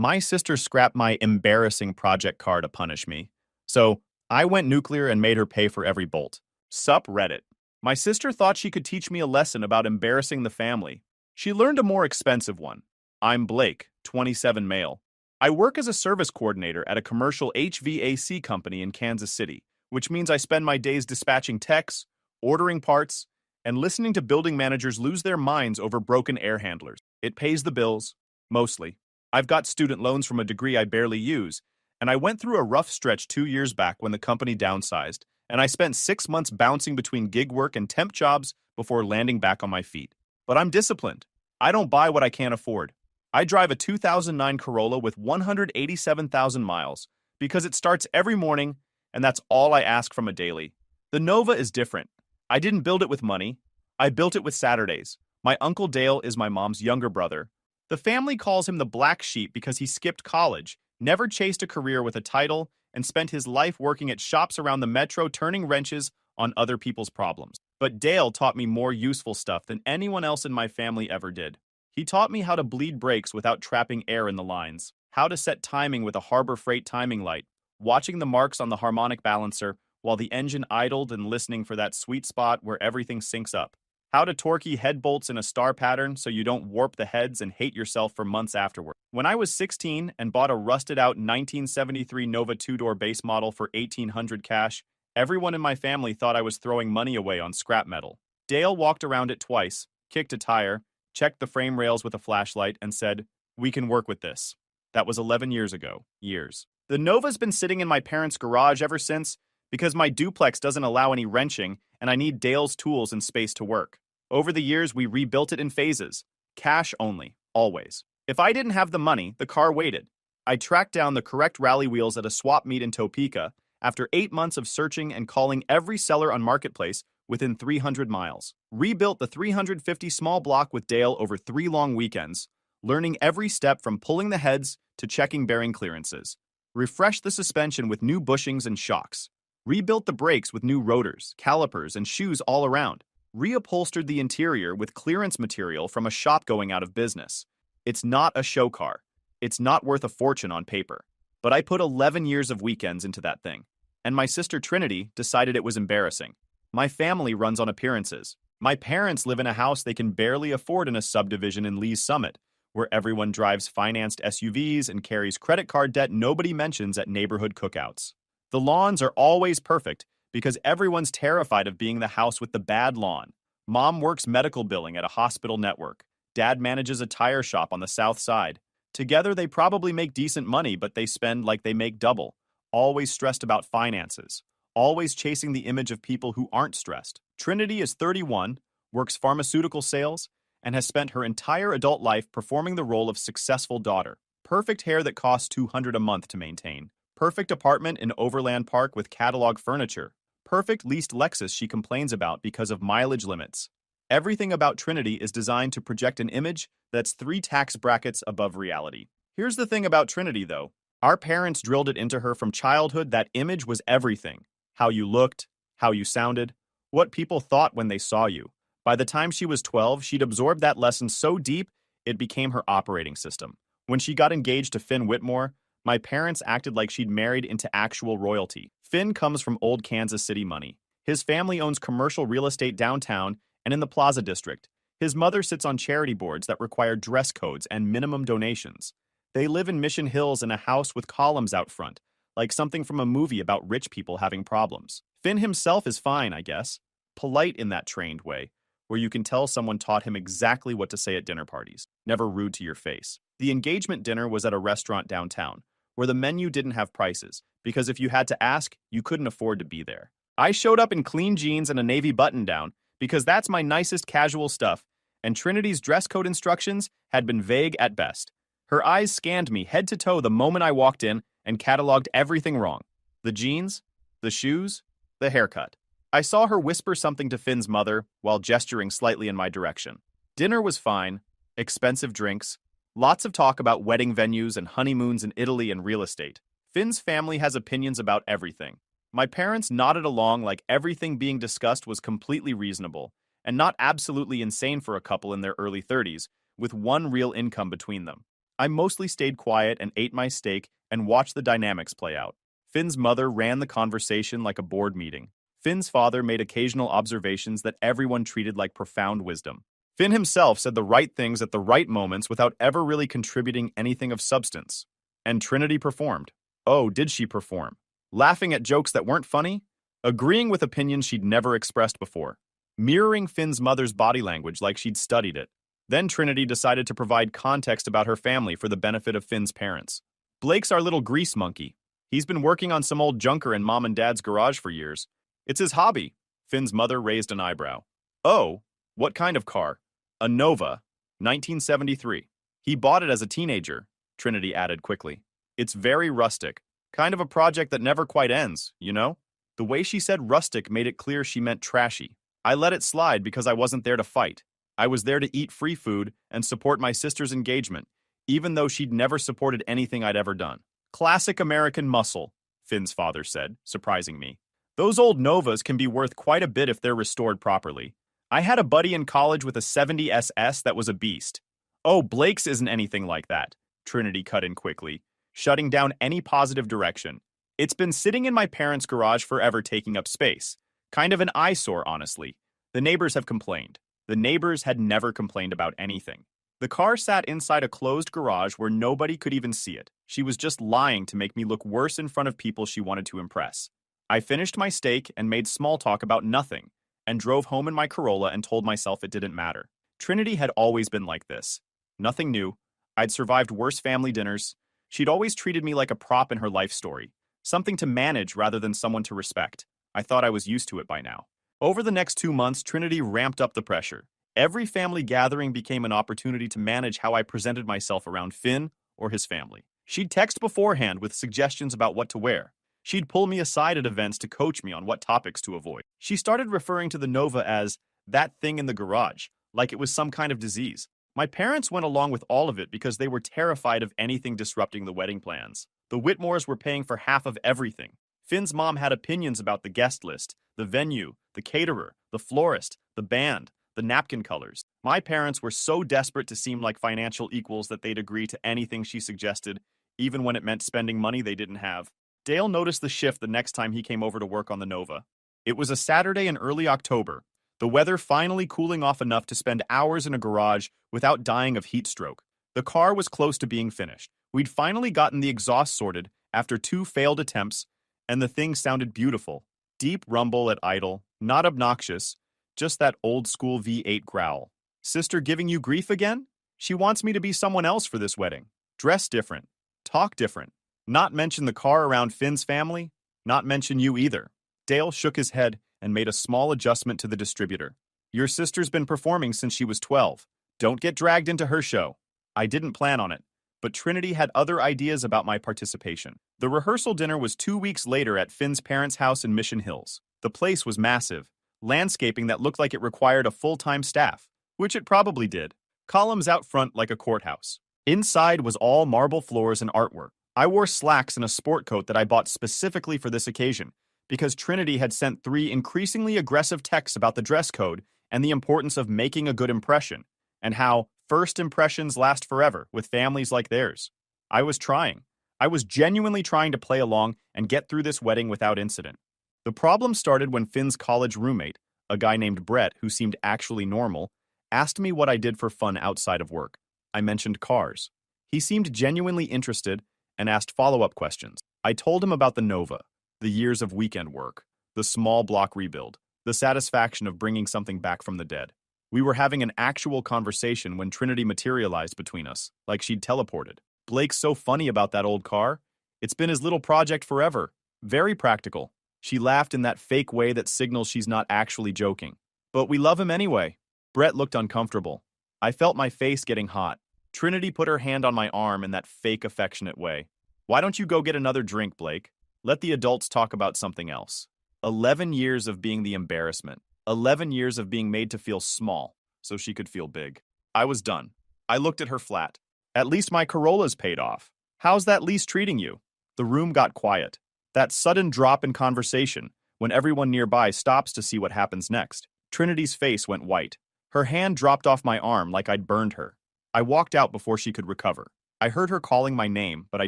My sister scrapped my embarrassing project car to punish me. So I went nuclear and made her pay for every bolt. Sup, Reddit. My sister thought she could teach me a lesson about embarrassing the family. She learned a more expensive one. I'm Blake, 27 male. I work as a service coordinator at a commercial HVAC company in Kansas City, which means I spend my days dispatching techs, ordering parts, and listening to building managers lose their minds over broken air handlers. It pays the bills, mostly. I've got student loans from a degree I barely use, and I went through a rough stretch 2 years back when the company downsized, and I spent 6 months bouncing between gig work and temp jobs before landing back on my feet. But I'm disciplined. I don't buy what I can't afford. I drive a 2009 Corolla with 187,000 miles because it starts every morning, and that's all I ask from a daily. The Nova is different. I didn't build it with money. I built it with Saturdays. My Uncle Dale is my mom's younger brother. The family calls him the black sheep because he skipped college, never chased a career with a title, and spent his life working at shops around the metro turning wrenches on other people's problems. But Dale taught me more useful stuff than anyone else in my family ever did. He taught me how to bleed brakes without trapping air in the lines, how to set timing with a Harbor Freight timing light, watching the marks on the harmonic balancer while the engine idled and listening for that sweet spot where everything syncs up. How to torquey head bolts in a star pattern so you don't warp the heads and hate yourself for months afterward. When I was 16 and bought a rusted-out 1973 Nova two-door base model for $1,800 cash, everyone in my family thought I was throwing money away on scrap metal. Dale walked around it twice, kicked a tire, checked the frame rails with a flashlight, and said, "We can work with this." That was 11 years ago. Years. The Nova's been sitting in my parents' garage ever since because my duplex doesn't allow any wrenching and I need Dale's tools and space to work. Over the years, we rebuilt it in phases. Cash only, always. If I didn't have the money, the car waited. I tracked down the correct rally wheels at a swap meet in Topeka after 8 months of searching and calling every seller on Marketplace within 300 miles. Rebuilt the 350 small block with Dale over 3 long weekends, learning every step from pulling the heads to checking bearing clearances. Refreshed the suspension with new bushings and shocks. Rebuilt the brakes with new rotors, calipers, and shoes all around. Reupholstered the interior with clearance material from a shop going out of business. It's not a show car. It's not worth a fortune on paper. But I put 11 years of weekends into that thing. And my sister Trinity decided it was embarrassing. My family runs on appearances. My parents live in a house they can barely afford in a subdivision in Lee's Summit, where everyone drives financed SUVs and carries credit card debt nobody mentions at neighborhood cookouts. The lawns are always perfect because everyone's terrified of being the house with the bad lawn. Mom works medical billing at a hospital network. Dad manages a tire shop on the south side. Together they probably make decent money, but they spend like they make double. Always stressed about finances. Always chasing the image of people who aren't stressed. Trinity is 31, works pharmaceutical sales, and has spent her entire adult life performing the role of successful daughter. Perfect hair that costs $200 a month to maintain. Perfect apartment in Overland Park with catalog furniture. Perfect leased Lexus she complains about because of mileage limits. Everything about Trinity is designed to project an image that's 3 tax brackets above reality. Here's the thing about Trinity, though. Our parents drilled it into her from childhood that image was everything. How you looked, how you sounded, what people thought when they saw you. By the time she was 12, she'd absorbed that lesson so deep, it became her operating system. When she got engaged to Finn Whitmore, my parents acted like she'd married into actual royalty. Finn comes from old Kansas City money. His family owns commercial real estate downtown and in the Plaza District. His mother sits on charity boards that require dress codes and minimum donations. They live in Mission Hills in a house with columns out front, like something from a movie about rich people having problems. Finn himself is fine, I guess. Polite in that trained way, where you can tell someone taught him exactly what to say at dinner parties. Never rude to your face. The engagement dinner was at a restaurant downtown, where the menu didn't have prices, because if you had to ask, you couldn't afford to be there. I showed up in clean jeans and a navy button-down, because that's my nicest casual stuff, and Trinity's dress code instructions had been vague at best. Her eyes scanned me head to toe the moment I walked in and cataloged everything wrong. The jeans, the shoes, the haircut. I saw her whisper something to Finn's mother while gesturing slightly in my direction. Dinner was fine, expensive drinks, lots of talk about wedding venues and honeymoons in Italy and real estate. Finn's family has opinions about everything. My parents nodded along like everything being discussed was completely reasonable, and not absolutely insane for a couple in their early 30s, with one real income between them. I mostly stayed quiet and ate my steak and watched the dynamics play out. Finn's mother ran the conversation like a board meeting. Finn's father made occasional observations that everyone treated like profound wisdom. Finn himself said the right things at the right moments without ever really contributing anything of substance. And Trinity performed. Oh, did she perform? Laughing at jokes that weren't funny? Agreeing with opinions she'd never expressed before. Mirroring Finn's mother's body language like she'd studied it. Then Trinity decided to provide context about her family for the benefit of Finn's parents. Blake's our little grease monkey. He's been working on some old junker in Mom and Dad's garage for years. It's his hobby. Finn's mother raised an eyebrow. Oh, what kind of car? A Nova, 1973. He bought it as a teenager, Trinity added quickly. It's very rustic. Kind of a project that never quite ends, you know? The way she said rustic made it clear she meant trashy. I let it slide because I wasn't there to fight. I was there to eat free food and support my sister's engagement, even though she'd never supported anything I'd ever done. Classic American muscle, Finn's father said, surprising me. Those old Novas can be worth quite a bit if they're restored properly. I had a buddy in college with a 70 SS that was a beast. Oh, Blake's isn't anything like that, Trinity cut in quickly, shutting down any positive direction. It's been sitting in my parents' garage forever taking up space. Kind of an eyesore, honestly. The neighbors have complained. The neighbors had never complained about anything. The car sat inside a closed garage where nobody could even see it. She was just lying to make me look worse in front of people she wanted to impress. I finished my steak and made small talk about nothing, and drove home in my Corolla and told myself it didn't matter. Trinity had always been like this. Nothing new. I'd survived worse family dinners. She'd always treated me like a prop in her life story. Something to manage rather than someone to respect. I thought I was used to it by now. Over the next 2 months, Trinity ramped up the pressure. Every family gathering became an opportunity to manage how I presented myself around Finn or his family. She'd text beforehand with suggestions about what to wear. She'd pull me aside at events to coach me on what topics to avoid. She started referring to the Nova as that thing in the garage, like it was some kind of disease. My parents went along with all of it because they were terrified of anything disrupting the wedding plans. The Whitmores were paying for half of everything. Finn's mom had opinions about the guest list, the venue, the caterer, the florist, the band, the napkin colors. My parents were so desperate to seem like financial equals that they'd agree to anything she suggested, even when it meant spending money they didn't have. Dale noticed the shift the next time he came over to work on the Nova. It was a Saturday in early October, the weather finally cooling off enough to spend hours in a garage without dying of heat stroke. The car was close to being finished. We'd finally gotten the exhaust sorted after 2 failed attempts, and the thing sounded beautiful. Deep rumble at idle, not obnoxious, just that old-school V8 growl. Sister giving you grief again? She wants me to be someone else for this wedding. Dress different. Talk different. Not mention the car around Finn's family. Not mention you either. Dale shook his head and made a small adjustment to the distributor. Your sister's been performing since she was 12. Don't get dragged into her show. I didn't plan on it, but Trinity had other ideas about my participation. The rehearsal dinner was 2 weeks later at Finn's parents' house in Mission Hills. The place was massive. Landscaping that looked like it required a full-time staff, which it probably did. Columns out front like a courthouse. Inside was all marble floors and artwork. I wore slacks and a sport coat that I bought specifically for this occasion, because Trinity had sent 3 increasingly aggressive texts about the dress code and the importance of making a good impression, and how first impressions last forever with families like theirs. I was trying. I was genuinely trying to play along and get through this wedding without incident. The problem started when Finn's college roommate, a guy named Brett who seemed actually normal, asked me what I did for fun outside of work. I mentioned cars. He seemed genuinely interested and asked follow-up questions. I told him about the Nova, the years of weekend work, the small block rebuild, the satisfaction of bringing something back from the dead. We were having an actual conversation when Trinity materialized between us, like she'd teleported. Blake's so funny about that old car. It's been his little project forever. Very practical. She laughed in that fake way that signals she's not actually joking. But we love him anyway. Brett looked uncomfortable. I felt my face getting hot. Trinity put her hand on my arm in that fake affectionate way. Why don't you go get another drink, Blake? Let the adults talk about something else. 11 years of being the embarrassment. 11 years of being made to feel small, so she could feel big. I was done. I looked at her flat. At least my Corolla's paid off. How's that lease treating you? The room got quiet. That sudden drop in conversation, when everyone nearby stops to see what happens next. Trinity's face went white. Her hand dropped off my arm like I'd burned her. I walked out before she could recover. I heard her calling my name, but I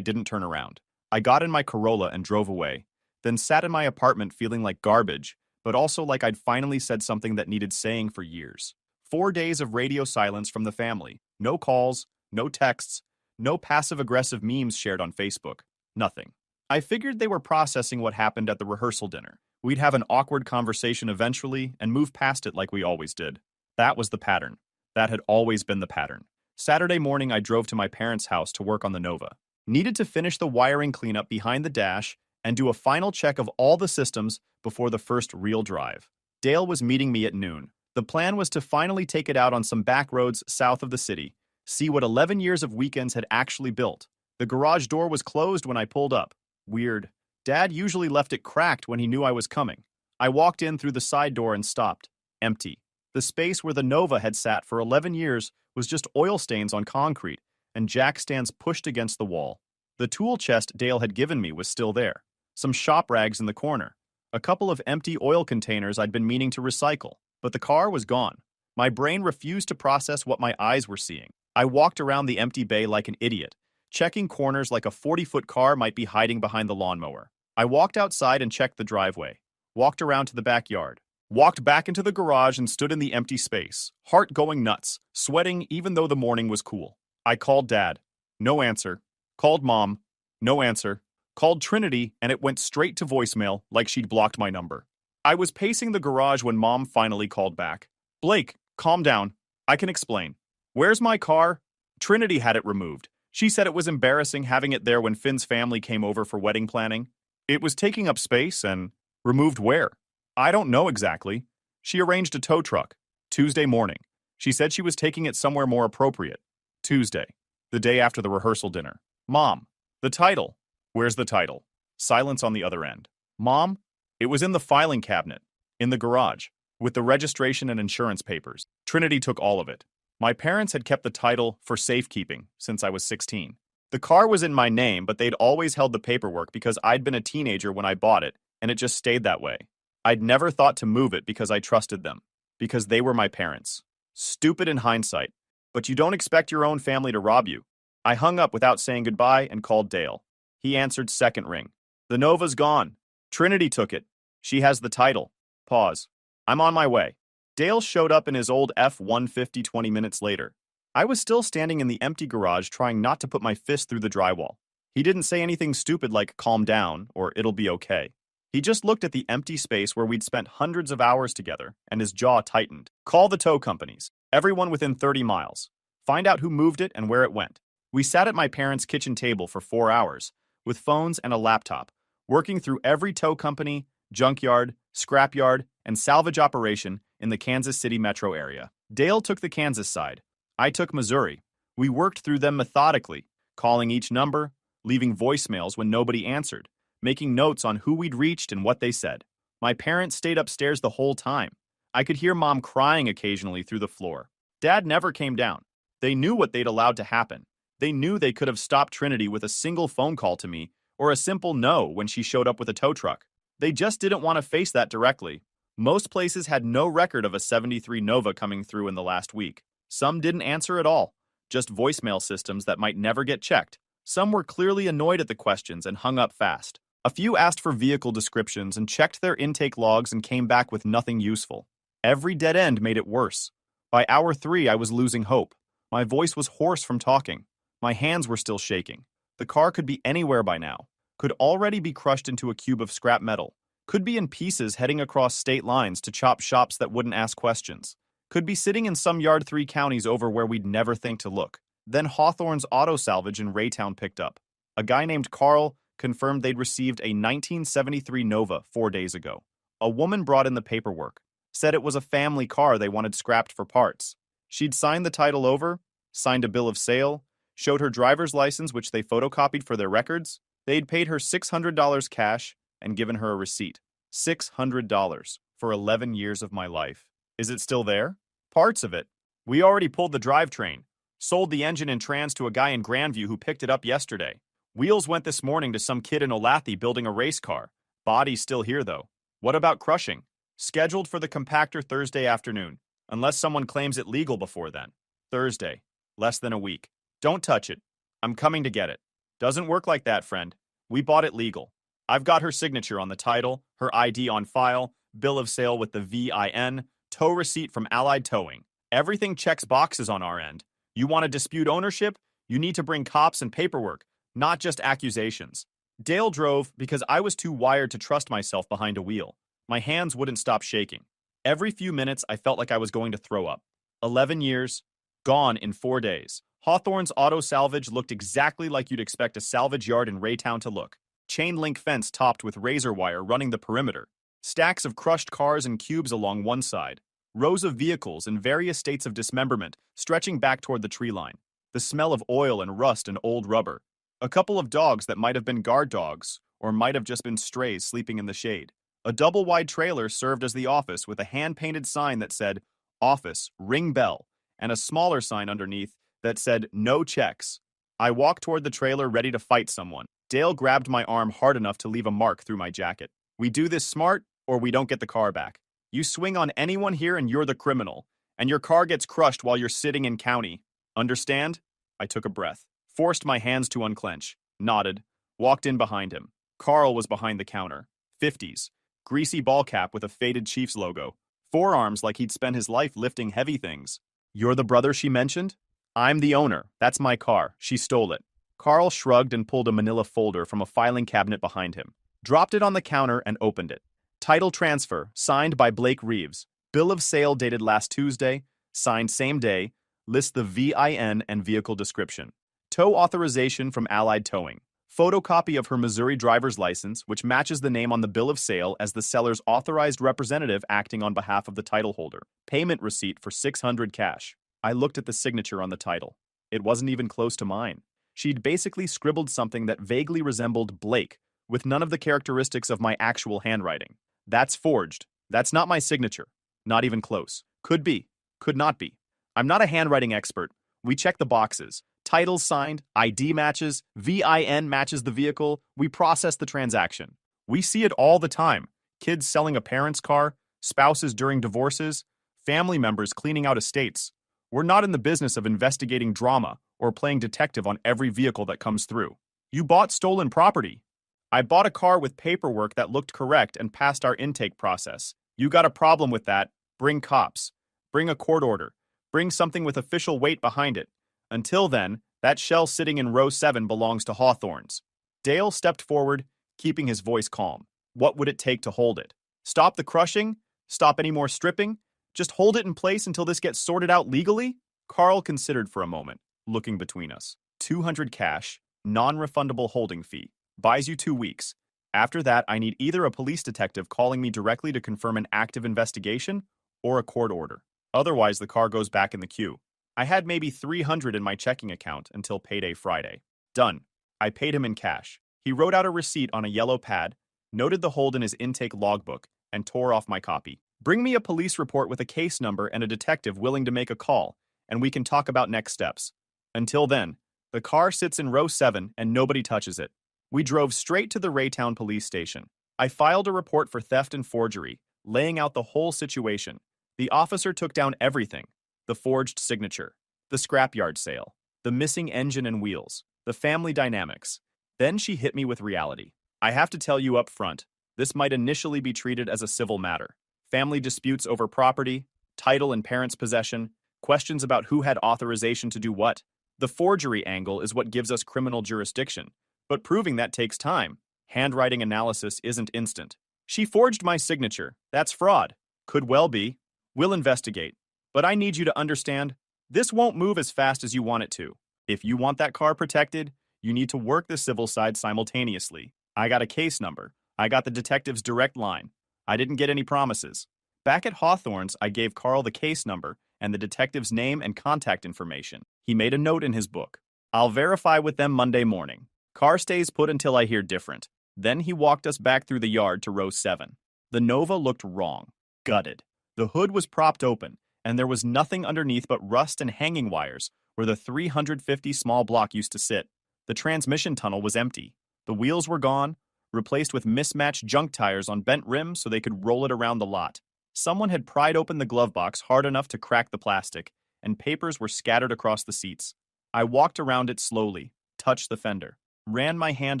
didn't turn around. I got in my Corolla and drove away, then sat in my apartment feeling like garbage, but also like I'd finally said something that needed saying for years. 4 days of radio silence from the family. No calls, no texts, no passive-aggressive memes shared on Facebook. Nothing. I figured they were processing what happened at the rehearsal dinner. We'd have an awkward conversation eventually and move past it like we always did. That was the pattern. That had always been the pattern. Saturday morning, I drove to my parents' house to work on the Nova. Needed to finish the wiring cleanup behind the dash and do a final check of all the systems before the first real drive. Dale was meeting me at noon. The plan was to finally take it out on some back roads south of the city, see what 11 years of weekends had actually built. The garage door was closed when I pulled up. Weird. Dad usually left it cracked when he knew I was coming. I walked in through the side door and stopped. Empty. The space where the Nova had sat for 11 years was just oil stains on concrete and jack stands pushed against the wall. The tool chest Dale had given me was still there. Some shop rags in the corner. A couple of empty oil containers I'd been meaning to recycle. But the car was gone. My brain refused to process what my eyes were seeing. I walked around the empty bay like an idiot, checking corners like a 40-foot car might be hiding behind the lawnmower. I walked outside and checked the driveway. Walked around to the backyard. Walked back into the garage and stood in the empty space, heart going nuts, sweating even though the morning was cool. I called Dad. No answer. Called Mom. No answer. Called Trinity, and it went straight to voicemail like she'd blocked my number. I was pacing the garage when Mom finally called back. Blake, calm down. I can explain. Where's my car? Trinity had it removed. She said it was embarrassing having it there when Finn's family came over for wedding planning. It was taking up space and removed where? I don't know exactly. She arranged a tow truck. Tuesday morning. She said she was taking it somewhere more appropriate. Tuesday. The day after the rehearsal dinner. Mom. The title. Where's the title? Silence on the other end. Mom? It was in the filing cabinet. In the garage. With the registration and insurance papers. Trinity took all of it. My parents had kept the title for safekeeping since I was 16. The car was in my name, but they'd always held the paperwork because I'd been a teenager when I bought it, and it just stayed that way. I'd never thought to move it because I trusted them. Because they were my parents. Stupid in hindsight. But you don't expect your own family to rob you. I hung up without saying goodbye and called Dale. He answered second ring. The Nova's gone. Trinity took it. She has the title. Pause. I'm on my way. Dale showed up in his old F-150 20 minutes later. I was still standing in the empty garage trying not to put my fist through the drywall. He didn't say anything stupid like calm down or it'll be okay. He just looked at the empty space where we'd spent hundreds of hours together and his jaw tightened. Call the tow companies. Everyone within 30 miles. Find out who moved it and where it went. We sat at my parents' kitchen table for 4 hours with phones and a laptop, working through every tow company, junkyard, scrapyard, and salvage operation in the Kansas City metro area. Dale took the Kansas side. I took Missouri. We worked through them methodically, calling each number, leaving voicemails when nobody answered, making notes on who we'd reached and what they said. My parents stayed upstairs the whole time. I could hear Mom crying occasionally through the floor. Dad never came down. They knew what they'd allowed to happen. They knew they could have stopped Trinity with a single phone call to me or a simple no when she showed up with a tow truck. They just didn't want to face that directly. Most places had no record of a 73 Nova coming through in the last week. Some didn't answer at all, just voicemail systems that might never get checked. Some were clearly annoyed at the questions and hung up fast. A few asked for vehicle descriptions and checked their intake logs and came back with nothing useful. Every dead end made it worse. By hour 3, I was losing hope. My voice was hoarse from talking. My hands were still shaking. The car could be anywhere by now. Could already be crushed into a cube of scrap metal. Could be in pieces heading across state lines to chop shops that wouldn't ask questions. Could be sitting in some yard 3 counties over where we'd never think to look. Then Hawthorne's auto salvage in Raytown picked up. A guy named Carl confirmed they'd received a 1973 Nova 4 days ago. A woman brought in the paperwork. Said it was a family car they wanted scrapped for parts. She'd signed the title over, signed a bill of sale, showed her driver's license which they photocopied for their records. They'd paid her $600 cash and given her a receipt. $600 for 11 years of my life. Is it still there? Parts of it. We already pulled the drivetrain. Sold the engine and trans to a guy in Grandview who picked it up yesterday. Wheels went this morning to some kid in Olathe building a race car. Body's still here though. What about crushing? Scheduled for the compactor Thursday afternoon, unless someone claims it legal before then. Thursday. Less than a week. Don't touch it. I'm coming to get it. Doesn't work like that, friend. We bought it legal. I've got her signature on the title, her ID on file, bill of sale with the VIN, tow receipt from Allied Towing. Everything checks boxes on our end. You want to dispute ownership? You need to bring cops and paperwork, not just accusations. Dale drove because I was too wired to trust myself behind a wheel. My hands wouldn't stop shaking. Every few minutes, I felt like I was going to throw up. 11 years, gone in 4 days. Hawthorne's Auto Salvage looked exactly like you'd expect a salvage yard in Raytown to look. Chain link fence topped with razor wire running the perimeter. Stacks of crushed cars and cubes along one side. Rows of vehicles in various states of dismemberment stretching back toward the tree line. The smell of oil and rust and old rubber. A couple of dogs that might have been guard dogs, or might have just been strays sleeping in the shade. A double-wide trailer served as the office with a hand-painted sign that said, "Office, ring bell," and a smaller sign underneath that said, "No checks." I walked toward the trailer ready to fight someone. Dale grabbed my arm hard enough to leave a mark through my jacket. "We do this smart, or we don't get the car back. You swing on anyone here and you're the criminal, and your car gets crushed while you're sitting in county. Understand?" I took a breath, forced my hands to unclench, nodded, walked in behind him. Carl was behind the counter. 50s. Greasy ball cap with a faded Chiefs logo. Forearms like he'd spent his life lifting heavy things. "You're the brother she mentioned?" "I'm the owner. That's my car. She stole it." Carl shrugged and pulled a manila folder from a filing cabinet behind him, dropped it on the counter and opened it. "Title transfer, signed by Blake Reeves. Bill of sale dated last Tuesday, signed same day, lists the VIN and vehicle description. Tow authorization from Allied Towing. Photocopy of her Missouri driver's license, which matches the name on the bill of sale as the seller's authorized representative acting on behalf of the title holder. Payment receipt for $600 cash." I looked at the signature on the title. It wasn't even close to mine. She'd basically scribbled something that vaguely resembled Blake, with none of the characteristics of my actual handwriting. That's forged. That's not my signature. Not even close. Could be. Could not be. I'm not a handwriting expert. We check the boxes. Titles signed, ID matches, VIN matches the vehicle, we process the transaction. We see it all the time. Kids selling a parent's car, spouses during divorces, family members cleaning out estates. We're not in the business of investigating drama or playing detective on every vehicle that comes through. You bought stolen property. I bought a car with paperwork that looked correct and passed our intake process. You got a problem with that? Bring cops. Bring a court order. Bring something with official weight behind it. Until then, that shell sitting in row 7 belongs to Hawthorne's. Dale stepped forward, keeping his voice calm. What would it take to hold it? Stop the crushing? Stop any more stripping? Just hold it in place until this gets sorted out legally? Carl considered for a moment, looking between us. 200 cash, non-refundable holding fee. Buys you 2 weeks. After that, I need either a police detective calling me directly to confirm an active investigation or a court order. Otherwise, the car goes back in the queue. I had maybe 300 in my checking account until payday Friday. Done. I paid him in cash. He wrote out a receipt on a yellow pad, noted the hold in his intake logbook, and tore off my copy. Bring me a police report with a case number and a detective willing to make a call, and we can talk about next steps. Until then, the car sits in row 7 and nobody touches it. We drove straight to the Raytown police station. I filed a report for theft and forgery, laying out the whole situation. The officer took down everything. The forged signature, the scrapyard sale, the missing engine and wheels, the family dynamics. Then she hit me with reality. I have to tell you up front, this might initially be treated as a civil matter. Family disputes over property, title and parents' possession, questions about who had authorization to do what. The forgery angle is what gives us criminal jurisdiction, but proving that takes time. Handwriting analysis isn't instant. She forged my signature. That's fraud. Could well be. We'll investigate. But I need you to understand, this won't move as fast as you want it to. If you want that car protected, you need to work the civil side simultaneously. I got a case number. I got the detective's direct line. I didn't get any promises. Back at Hawthorne's, I gave Carl the case number and the detective's name and contact information. He made a note in his book. I'll verify with them Monday morning. Car stays put until I hear different. Then he walked us back through the yard to row 7. The Nova looked wrong. Gutted. The hood was propped open, and there was nothing underneath but rust and hanging wires where the 350 small block used to sit. The transmission tunnel was empty. The wheels were gone, replaced with mismatched junk tires on bent rims so they could roll it around the lot. Someone had pried open the glove box hard enough to crack the plastic, and papers were scattered across the seats. I walked around it slowly, touch the fender. Ran my hand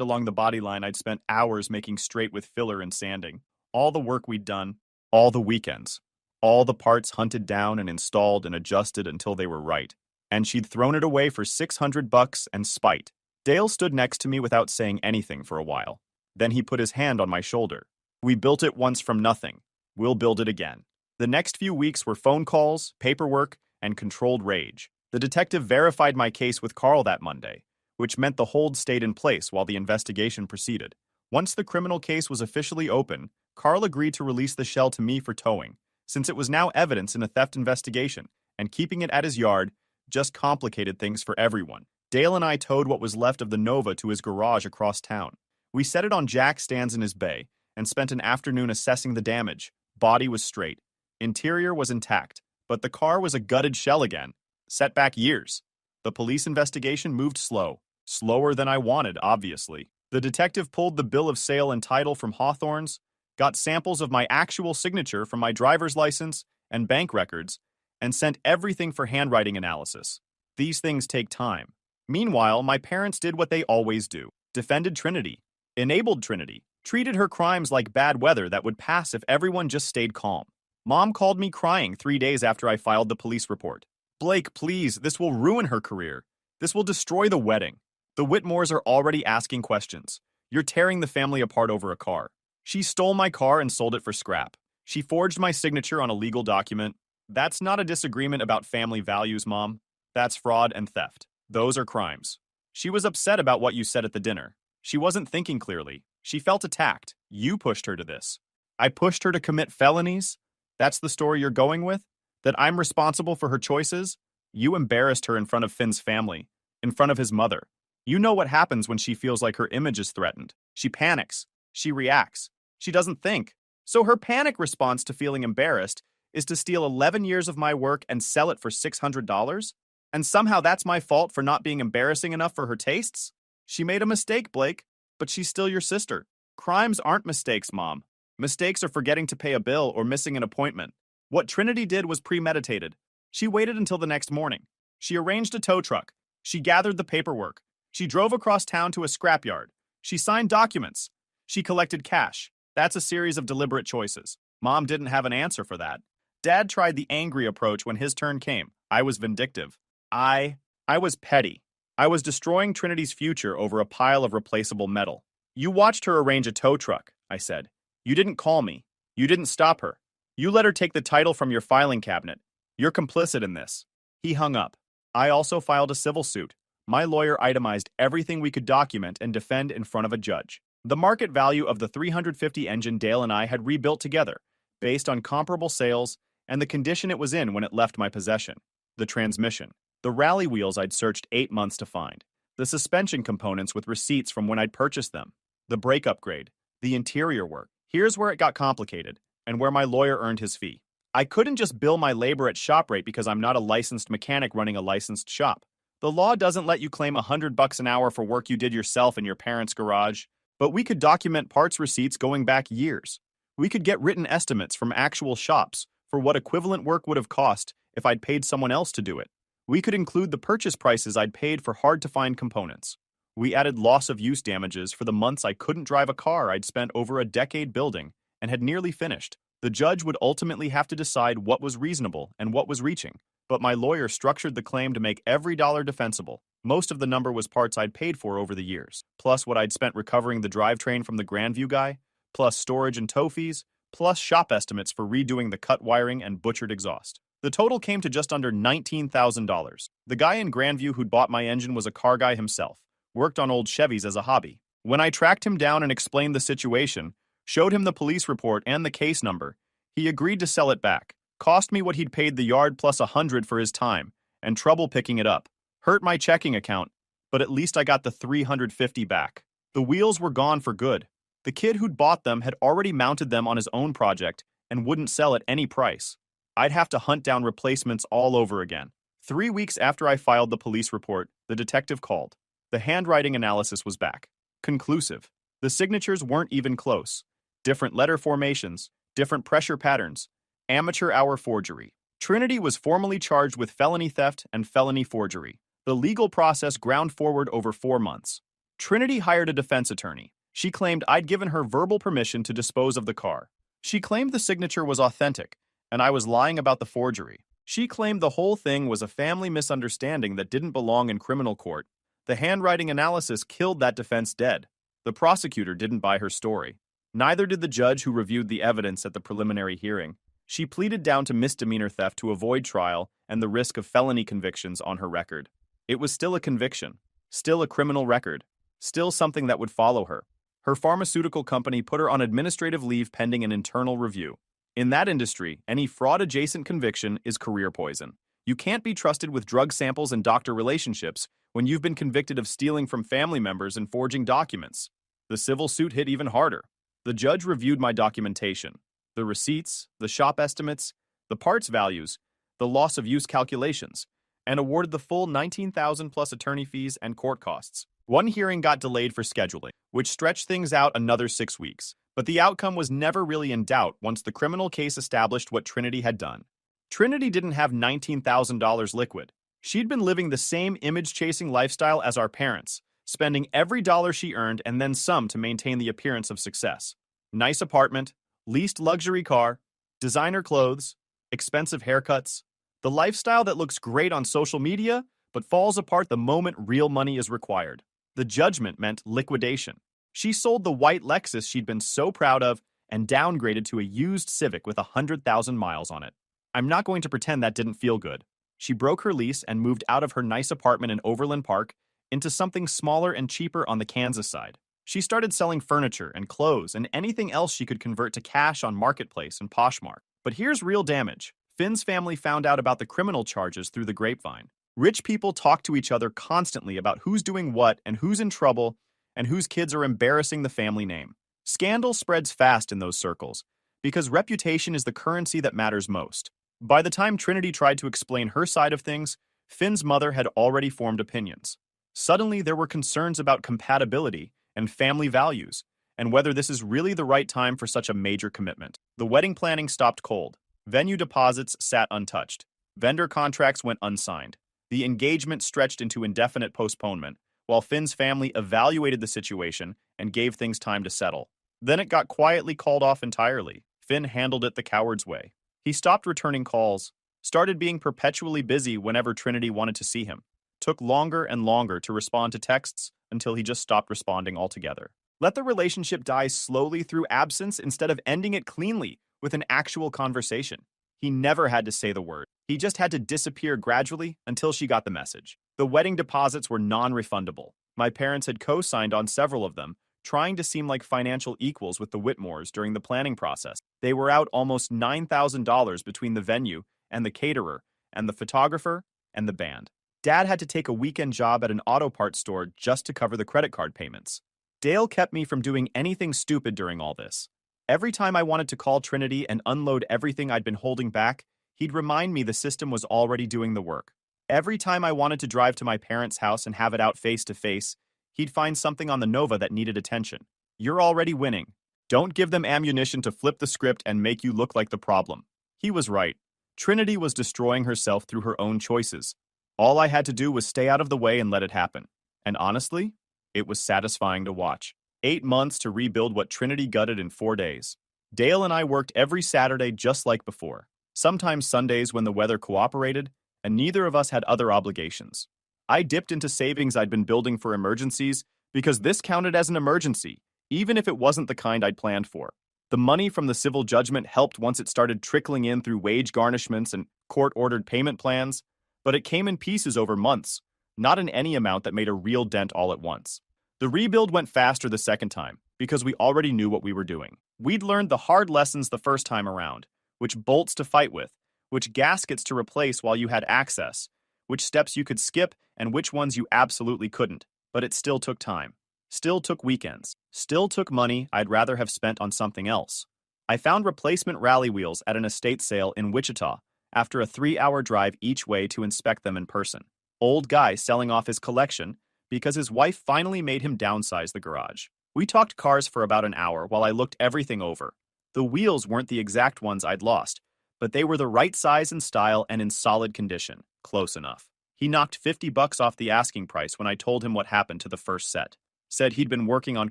along the body line I'd spent hours making straight with filler and sanding. All the work we'd done, all the weekends, all the parts hunted down and installed and adjusted until they were right. And she'd thrown it away for $600 and spite. Dale stood next to me without saying anything for a while. Then he put his hand on my shoulder. We built it once from nothing. We'll build it again. The next few weeks were phone calls, paperwork, and controlled rage. The detective verified my case with Carl that Monday, which meant the hold stayed in place while the investigation proceeded. Once the criminal case was officially open, Carl agreed to release the shell to me for towing, since it was now evidence in a theft investigation, and keeping it at his yard just complicated things for everyone. Dale and I towed what was left of the Nova to his garage across town. We set it on jack stands in his bay and spent an afternoon assessing the damage. Body was straight. Interior was intact, but the car was a gutted shell again. Set back years. The police investigation moved slow. Slower than I wanted, obviously. The detective pulled the bill of sale and title from Hawthorne's, got samples of my actual signature from my driver's license and bank records, and sent everything for handwriting analysis. These things take time. Meanwhile, my parents did what they always do. Defended Trinity. Enabled Trinity. Treated her crimes like bad weather that would pass if everyone just stayed calm. Mom called me crying 3 days after I filed the police report. Blake, please, this will ruin her career. This will destroy the wedding. The Whitmores are already asking questions. You're tearing the family apart over a car. She stole my car and sold it for scrap. She forged my signature on a legal document. That's not a disagreement about family values, Mom. That's fraud and theft. Those are crimes. She was upset about what you said at the dinner. She wasn't thinking clearly. She felt attacked. You pushed her to this. I pushed her to commit felonies? That's the story you're going with? That I'm responsible for her choices? You embarrassed her in front of Finn's family, in front of his mother. You know what happens when she feels like her image is threatened. She panics. She reacts. She doesn't think. So her panic response to feeling embarrassed is to steal 11 years of my work and sell it for $600? And somehow that's my fault for not being embarrassing enough for her tastes? She made a mistake, Blake, but she's still your sister. Crimes aren't mistakes, Mom. Mistakes are forgetting to pay a bill or missing an appointment. What Trinity did was premeditated. She waited until the next morning. She arranged a tow truck. She gathered the paperwork. She drove across town to a scrapyard. She signed documents. She collected cash. That's a series of deliberate choices. Mom didn't have an answer for that. Dad tried the angry approach when his turn came. I was vindictive. I was petty. I was destroying Trinity's future over a pile of replaceable metal. You watched her arrange a tow truck, I said. You didn't call me. You didn't stop her. You let her take the title from your filing cabinet. You're complicit in this. He hung up. I also filed a civil suit. My lawyer itemized everything we could document and defend in front of a judge. The market value of the 350 engine Dale and I had rebuilt together, based on comparable sales and the condition it was in when it left my possession. The transmission. The rally wheels I'd searched 8 months to find. The suspension components with receipts from when I'd purchased them. The brake upgrade. The interior work. Here's where it got complicated, and where my lawyer earned his fee. I couldn't just bill my labor at shop rate because I'm not a licensed mechanic running a licensed shop. The law doesn't let you claim $100 an hour for work you did yourself in your parents' garage. But we could document parts receipts going back years. We could get written estimates from actual shops for what equivalent work would have cost if I'd paid someone else to do it. We could include the purchase prices I'd paid for hard-to-find components. We added loss-of-use damages for the months I couldn't drive a car I'd spent over a decade building and had nearly finished. The judge would ultimately have to decide what was reasonable and what was reaching, but my lawyer structured the claim to make every dollar defensible. Most of the number was parts I'd paid for over the years, plus what I'd spent recovering the drivetrain from the Grandview guy, plus storage and tow fees, plus shop estimates for redoing the cut wiring and butchered exhaust. The total came to just under $19,000. The guy in Grandview who'd bought my engine was a car guy himself, worked on old Chevys as a hobby. When I tracked him down and explained the situation, showed him the police report and the case number, he agreed to sell it back. Cost me what he'd paid the yard plus $100 for his time, and trouble picking it up. Hurt my checking account, but at least I got the $350 back. The wheels were gone for good. The kid who'd bought them had already mounted them on his own project and wouldn't sell at any price. I'd have to hunt down replacements all over again. 3 weeks after I filed the police report, the detective called. The handwriting analysis was back. Conclusive. The signatures weren't even close. Different letter formations, different pressure patterns, amateur hour forgery. Trinity was formally charged with felony theft and felony forgery. The legal process ground forward over 4 months. Trinity hired a defense attorney. She claimed I'd given her verbal permission to dispose of the car. She claimed the signature was authentic, and I was lying about the forgery. She claimed the whole thing was a family misunderstanding that didn't belong in criminal court. The handwriting analysis killed that defense dead. The prosecutor didn't buy her story. Neither did the judge who reviewed the evidence at the preliminary hearing. She pleaded down to misdemeanor theft to avoid trial and the risk of felony convictions on her record. It was still a conviction, still a criminal record, still something that would follow her. Her pharmaceutical company put her on administrative leave pending an internal review. In that industry, any fraud-adjacent conviction is career poison. You can't be trusted with drug samples and doctor relationships when you've been convicted of stealing from family members and forging documents. The civil suit hit even harder. The judge reviewed my documentation, the receipts, the shop estimates, the parts values, the loss of use calculations, and awarded the full $19,000 plus attorney fees and court costs. One hearing got delayed for scheduling, which stretched things out another 6 weeks. But the outcome was never really in doubt once the criminal case established what Trinity had done. Trinity didn't have $19,000 liquid. She'd been living the same image-chasing lifestyle as our parents, spending every dollar she earned and then some to maintain the appearance of success. Nice apartment, leased luxury car, designer clothes, expensive haircuts. The lifestyle that looks great on social media, but falls apart the moment real money is required. The judgment meant liquidation. She sold the white Lexus she'd been so proud of and downgraded to a used Civic with 100,000 miles on it. I'm not going to pretend that didn't feel good. She broke her lease and moved out of her nice apartment in Overland Park into something smaller and cheaper on the Kansas side. She started selling furniture and clothes and anything else she could convert to cash on Marketplace and Poshmark. But here's real damage. Finn's family found out about the criminal charges through the grapevine. Rich people talk to each other constantly about who's doing what and who's in trouble and whose kids are embarrassing the family name. Scandal spreads fast in those circles, because reputation is the currency that matters most. By the time Trinity tried to explain her side of things, Finn's mother had already formed opinions. Suddenly, there were concerns about compatibility and family values, and whether this is really the right time for such a major commitment. The wedding planning stopped cold. Venue deposits sat untouched. Vendor contracts went unsigned. The engagement stretched into indefinite postponement, while Finn's family evaluated the situation and gave things time to settle. Then it got quietly called off entirely. Finn handled it the coward's way. He stopped returning calls, started being perpetually busy whenever Trinity wanted to see him, took longer and longer to respond to texts until he just stopped responding altogether. Let the relationship die slowly through absence instead of ending it cleanly with an actual conversation. He never had to say the word. He just had to disappear gradually until she got the message. The wedding deposits were non-refundable. My parents had co-signed on several of them, trying to seem like financial equals with the Whitmores during the planning process. They were out almost $9,000 between the venue and the caterer and the photographer and the band. Dad had to take a weekend job at an auto parts store just to cover the credit card payments. Dale kept me from doing anything stupid during all this. Every time I wanted to call Trinity and unload everything I'd been holding back, he'd remind me the system was already doing the work. Every time I wanted to drive to my parents' house and have it out face to face, he'd find something on the Nova that needed attention. You're already winning. Don't give them ammunition to flip the script and make you look like the problem. He was right. Trinity was destroying herself through her own choices. All I had to do was stay out of the way and let it happen. And honestly, it was satisfying to watch. 8 months to rebuild what Trinity gutted in 4 days. Dale and I worked every Saturday just like before. Sometimes Sundays when the weather cooperated, and neither of us had other obligations. I dipped into savings I'd been building for emergencies because this counted as an emergency, even if it wasn't the kind I'd planned for. The money from the civil judgment helped once it started trickling in through wage garnishments and court-ordered payment plans, but it came in pieces over months, not in any amount that made a real dent all at once. The rebuild went faster the second time because we already knew what we were doing. We'd learned the hard lessons the first time around, which bolts to fight with, which gaskets to replace while you had access, which steps you could skip and which ones you absolutely couldn't. But it still took time. Still took weekends. Still took money I'd rather have spent on something else. I found replacement rally wheels at an estate sale in Wichita after a 3-hour drive each way to inspect them in person. Old guy selling off his collection because his wife finally made him downsize the garage. We talked cars for about an hour while I looked everything over. The wheels weren't the exact ones I'd lost, but they were the right size and style and in solid condition. Close enough. He knocked 50 bucks off the asking price when I told him what happened to the first set. Said he'd been working on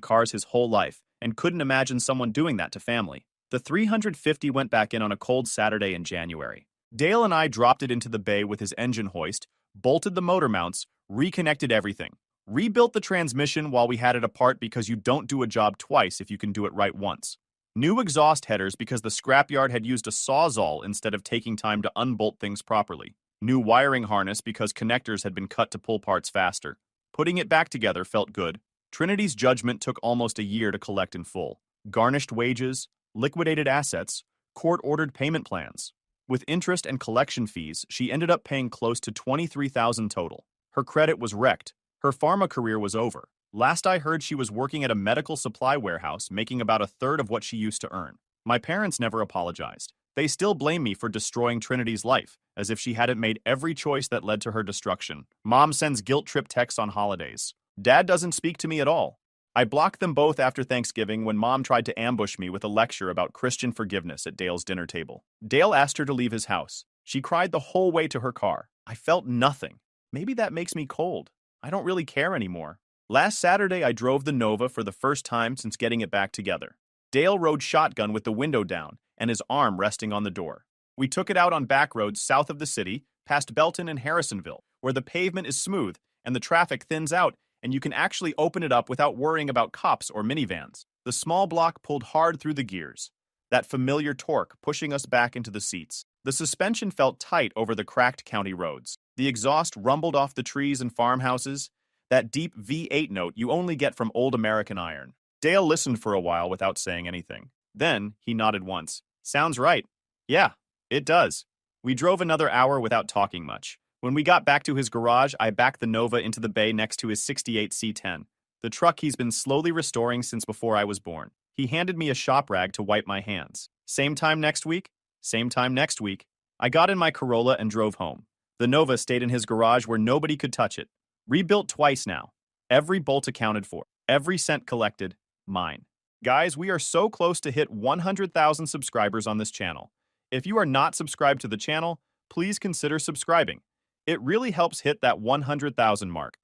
cars his whole life and couldn't imagine someone doing that to family. The 350 went back in on a cold Saturday in January. Dale and I dropped it into the bay with his engine hoist, bolted the motor mounts, reconnected everything. Rebuilt the transmission while we had it apart because you don't do a job twice if you can do it right once. New exhaust headers because the scrapyard had used a sawzall instead of taking time to unbolt things properly. New wiring harness because connectors had been cut to pull parts faster. Putting it back together felt good. Trinity's judgment took almost a year to collect in full. Garnished wages, liquidated assets, court-ordered payment plans. With interest and collection fees, she ended up paying close to $23,000 total. Her credit was wrecked. Her pharma career was over. Last I heard, she was working at a medical supply warehouse, making about a third of what she used to earn. My parents never apologized. They still blame me for destroying Trinity's life, as if she hadn't made every choice that led to her destruction. Mom sends guilt trip texts on holidays. Dad doesn't speak to me at all. I blocked them both after Thanksgiving when Mom tried to ambush me with a lecture about Christian forgiveness at Dale's dinner table. Dale asked her to leave his house. She cried the whole way to her car. I felt nothing. Maybe that makes me cold. I don't really care anymore. Last Saturday, I drove the Nova for the first time since getting it back together. Dale rode shotgun with the window down and his arm resting on the door. We took it out on back roads south of the city, past Belton and Harrisonville, where the pavement is smooth and the traffic thins out and you can actually open it up without worrying about cops or minivans. The small block pulled hard through the gears, that familiar torque pushing us back into the seats. The suspension felt tight over the cracked county roads. The exhaust rumbled off the trees and farmhouses, that deep V8 note you only get from old American iron. Dale listened for a while without saying anything. Then he nodded once. Sounds right. Yeah, it does. We drove another hour without talking much. When we got back to his garage, I backed the Nova into the bay next to his '68 C10, the truck he's been slowly restoring since before I was born. He handed me a shop rag to wipe my hands. Same time next week? Same time next week. I got in my Corolla and drove home. The Nova stayed in his garage where nobody could touch it. Rebuilt twice now. Every bolt accounted for. Every cent collected. Mine. Guys, we are so close to hit 100,000 subscribers on this channel. If you are not subscribed to the channel, please consider subscribing. It really helps hit that 100,000 mark.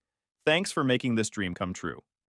Thanks for making this dream come true.